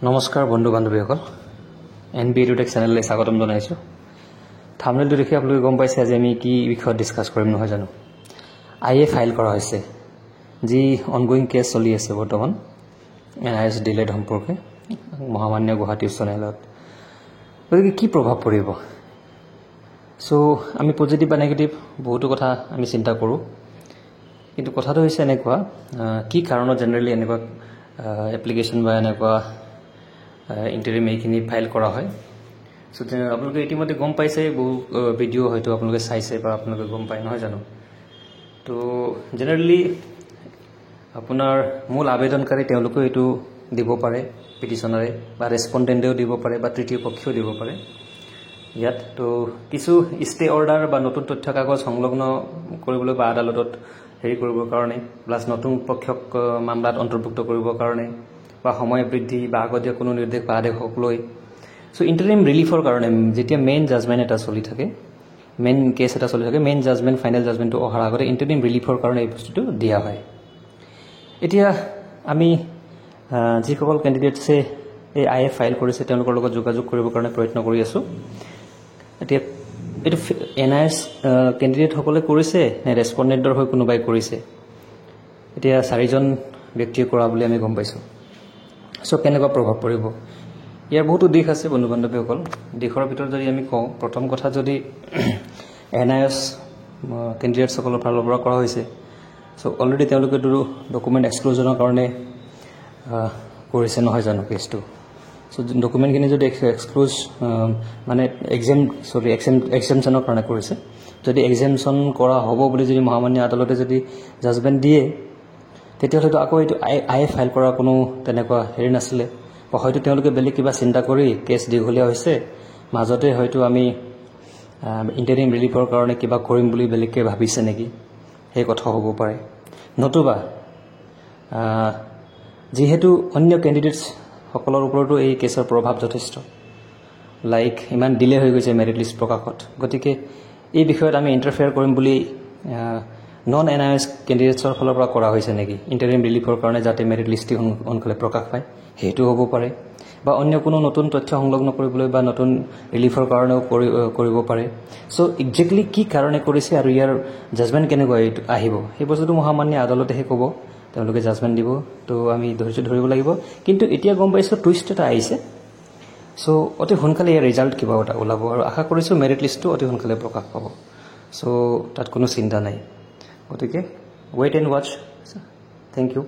নমস্কাৰ বন্ধু বান্ধৱীসকল NB edtech চেনেললৈ স্বাগতম জনাইছোঁ। থাম্বনেইলটো দেখি আপোনালোকে গম পাইছে আজি আমি কি বিষয়ত ডিছকাছ কৰিম নহয় জানো। IA ফাইল কৰা হৈছে, যি অনগোয়িং কেছ চলি আছে বৰ্তমান NIS ডিলেড সম্পৰ্কে মহামান্য গুৱাহাটী উচ্চ ন্যায়ালয়ত। গতিকে কি প্ৰভাৱ পৰিব? আমি পজিটিভ বা নেগেটিভ বহুতো কথা আমি চিন্তা কৰোঁ, কিন্তু কথাটো হৈছে এনেকুৱা, কি কাৰণত জেনেৰেলি এনেকুৱা এপ্লিকেশ্যন বা এনেকুৱা ইণ্টাৰিম এইখিনি ফাইল কৰা হয়। আপোনালোকে ইতিমধ্যে গম পাইছে, বহু ভিডিঅ' হয়তো আপোনালোকে চাইছে বা আপোনালোকে গম পায় নহয় জানো। তো জেনেৰেলি আপোনাৰ মূল আবেদনকাৰী তেওঁলোকেও এইটো দিব পাৰে পিটিশ্যনাৰে, বা ৰেছপণ্ডেণ্টেও দিব পাৰে, বা তৃতীয় পক্ষেও দিব পাৰে ইয়াত। তো কিছু ষ্টে অৰ্ডাৰ বা নতুন তথ্য কাগজ সংলগ্ন কৰিবলৈ বা আদালতত কৰিবৰ কাৰণে, প্লাছ নতুন পক্ষক মামলাত অন্তৰ্ভুক্ত কৰিবৰ কাৰণে, বা সময় বৃদ্ধি বা আগতীয়া কোনো নিৰ্দেশ বা আদেশক লৈ ইণ্টাৰিম ৰিলিফৰ কাৰণে যেতিয়া মেইন জাজমেণ্ট এটা চলি থাকে, মেইন কেছ এটা চলি থাকে, মেইন জাজমেণ্ট ফাইনেল জাজমেণ্টটো অহাৰ আগতে ইণ্টাৰিম ৰিলিফৰ কাৰণে এই বস্তুটো দিয়া হয়। এতিয়া আমি যিসকল কেণ্ডিডেটছে এই IA ফাইল কৰিছে তেওঁলোকৰ লগত যোগাযোগ কৰিবৰ কাৰণে প্ৰয়ত্ন কৰি আছোঁ। এতিয়া এইটো NIS কেণ্ডিডেটসকলে কৰিছে নে ৰেছপণ্ডেণ্টৰ হৈ কোনোবাই কৰিছে? এতিয়া 4জন ব্যক্তিয়ে কৰা বুলি আমি গম পাইছোঁ। কেনেকুৱা প্ৰভাৱ পৰিব? ইয়াৰ বহুতো দিশ আছে বন্ধু বান্ধৱীসকল। দিশৰ ভিতৰত যদি আমি কওঁ, প্ৰথম কথা যদি NIS কেণ্ডিডেটসকলৰ ফালৰ পৰা কৰা হৈছে, অলৰেডি তেওঁলোকে ডকুমেণ্ট এক্সক্লুজনৰ কাৰণে কৰিছে নহয় জানো কেছটো। ডকুমেণ্টখিনি যদি এক্সক্লুজ মানে এক্সেমশ্যনৰ কাৰণে কৰিছে, যদি এক্সেমশ্যন কৰা হ'ব বুলি যদি মহামান্য আদালতে যদি জাজমেণ্ট দিয়ে, তেতিয়াহ'লেতো আকৌ এইটো IA ফাইল কৰাৰ কোনো তেনেকুৱা নাছিলে, বা হয়তো তেওঁলোকে বেলেগ কিবা চিন্তা কৰি কেছ দীঘলীয়া হৈছে, মাজতে হয়তো আমি ইণ্টাৰিম ৰিলিফৰ কাৰণে কিবা কৰিম বুলি বেলেগকৈ ভাবিছে নেকি, সেই কথাও হ'ব পাৰে। নতুবা যিহেতু অন্য কেণ্ডিডেটছসকলৰ ওপৰতো এই কেছৰ প্ৰভাৱ যথেষ্ট, লাইক ইমান ডিলে হৈ গৈছে মেৰিট লিষ্ট প্ৰকাশত, গতিকে এই বিষয়ত আমি ইণ্টাৰফেয়াৰ কৰিম বুলি নন NIS কেণ্ডিডেটছৰ ফালৰ পৰা কৰা হৈছে নেকি, ইণ্টাৰিম ৰিলিফৰ কাৰণে যাতে মেৰিট লিষ্টটি সোনকালে প্ৰকাশ পায়, সেইটো হ'ব পাৰে। বা অন্য কোনো নতুন তথ্য সংলগ্ন কৰিবলৈ বা নতুন ৰিলিফৰ কাৰণেও কৰিব পাৰে। একজেক্টলি কি কাৰণে কৰিছে আৰু ইয়াৰ জাজমেণ্ট কেনেকুৱা আহিব, সেই বস্তুটো মহামান্য আদালতেহে ক'ব, তেওঁলোকে জাজমেণ্ট দিব। তো আমি ধৈৰ্য ধৰিব লাগিব। কিন্তু এতিয়া গম পাইছোঁ টুইষ্ট এটা আহিছে। অতি সোনকালে ইয়াৰ ৰিজাল্ট কিবা এটা ওলাব, আৰু আশা কৰিছোঁ মেৰিট লিষ্টটো অতি সোনকালে প্ৰকাশ পাব। তাত কোনো চিন্তা নাই। গতিকে wait and watch. Thank U.